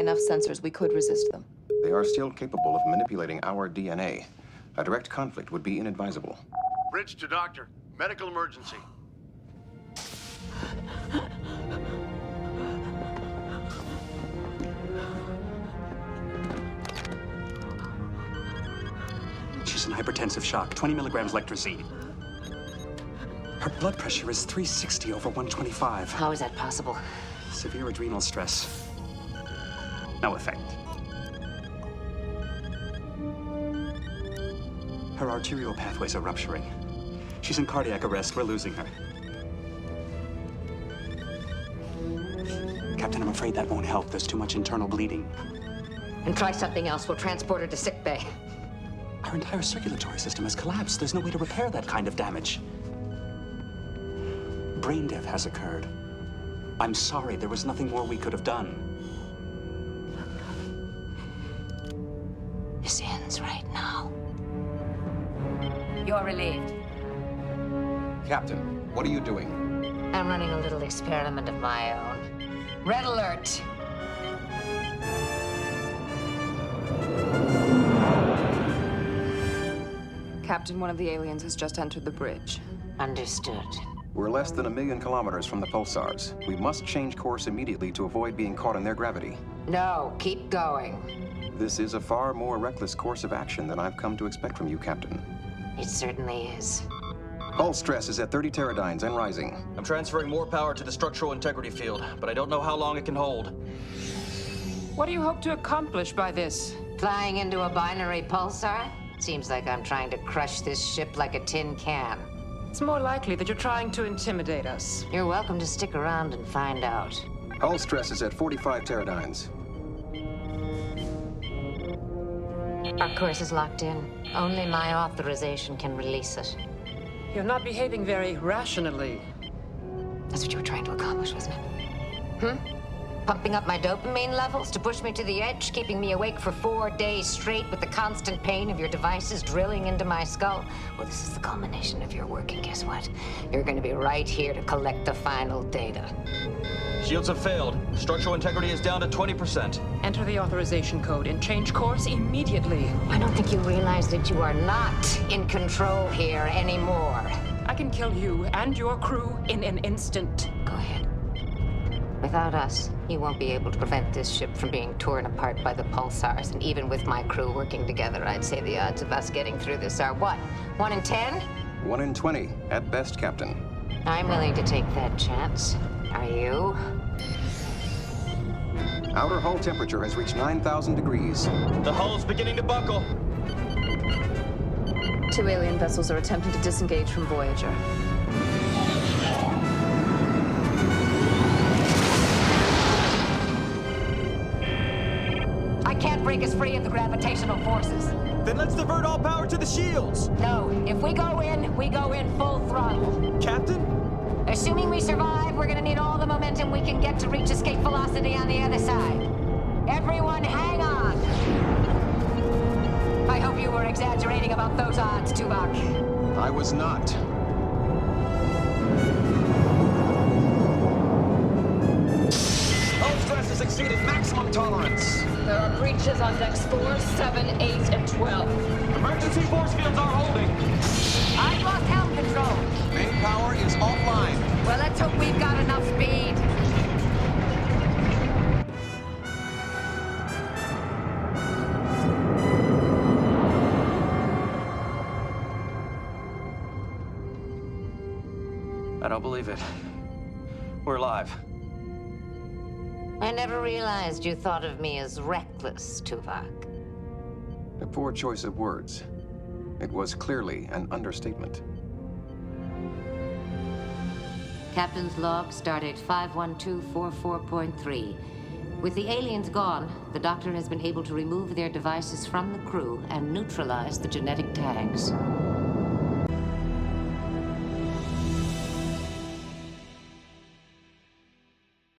enough sensors, we could resist them. They are still capable of manipulating our DNA. A direct conflict would be inadvisable. Bridge to doctor. Medical emergency. She's in hypertensive shock, 20 milligrams Lectrozine. Her blood pressure is 360 over 125. How is that possible? Severe adrenal stress. No effect. Her arterial pathways are rupturing. She's in cardiac arrest. We're losing her. Captain, I'm afraid that won't help. There's too much internal bleeding. And try something else. We'll transport her to sickbay. Our entire circulatory system has collapsed. There's no way to repair that kind of damage. Brain death has occurred. I'm sorry, there was nothing more we could have done. This ends right now. You're relieved. Captain, what are you doing? I'm running a little experiment of my own. Red alert! Captain, one of the aliens has just entered the bridge. Understood. We're less than 1 million kilometers from the pulsars. We must change course immediately to avoid being caught in their gravity. No, keep going. This is a far more reckless course of action than I've come to expect from you, Captain. It certainly is. Hull stress is at 30 teradynes and rising. I'm transferring more power to the structural integrity field, but I don't know how long it can hold. What do you hope to accomplish by this? Flying into a binary pulsar? Seems like I'm trying to crush this ship like a tin can. It's more likely that you're trying to intimidate us. You're welcome to stick around and find out. Hull stress is at 45 teradynes. Our course is locked in. Only my authorization can release it. You're not behaving very rationally. That's what you were trying to accomplish, wasn't it? Pumping up my dopamine levels to push me to the edge, keeping me awake for 4 days straight with the constant pain of your devices drilling into my skull? Well, this is the culmination of your work, and guess what? You're going to be right here to collect the final data. Shields have failed. Structural integrity is down to 20%. Enter the authorization code and change course immediately. I don't think you realize that you are not in control here anymore. I can kill you and your crew in an instant. Go ahead. Without us, you won't be able to prevent this ship from being torn apart by the pulsars. And even with my crew working together, I'd say the odds of us getting through this are what? 1 in 10? 1 in 20, at best, Captain. I'm willing to take that chance. Are you? Outer hull temperature has reached 9,000 degrees. The hull's beginning to buckle. 2 alien vessels are attempting to disengage from Voyager. I can't break us free of the gravitational forces. Then let's divert all power to the shields. No, if we go in full throttle. Captain? Assuming we survive, we're gonna need all the momentum we can get to reach escape velocity on the other side. Everyone hang on. I hope you were exaggerating about those odds, Tuvok. I was not. Hull stress has exceeded maximum tolerance. There are breaches on decks 4, 7, 8, and 12. Emergency force fields are holding. I've lost helm control. Main power is offline. Well, let's hope we've got enough speed. I don't believe it. We're alive. I never realized you thought of me as reckless, Tuvok. A poor choice of words. It was clearly an understatement. Captain's log, stardate 51244.3. With the aliens gone, the doctor has been able to remove their devices from the crew and neutralize the genetic tags.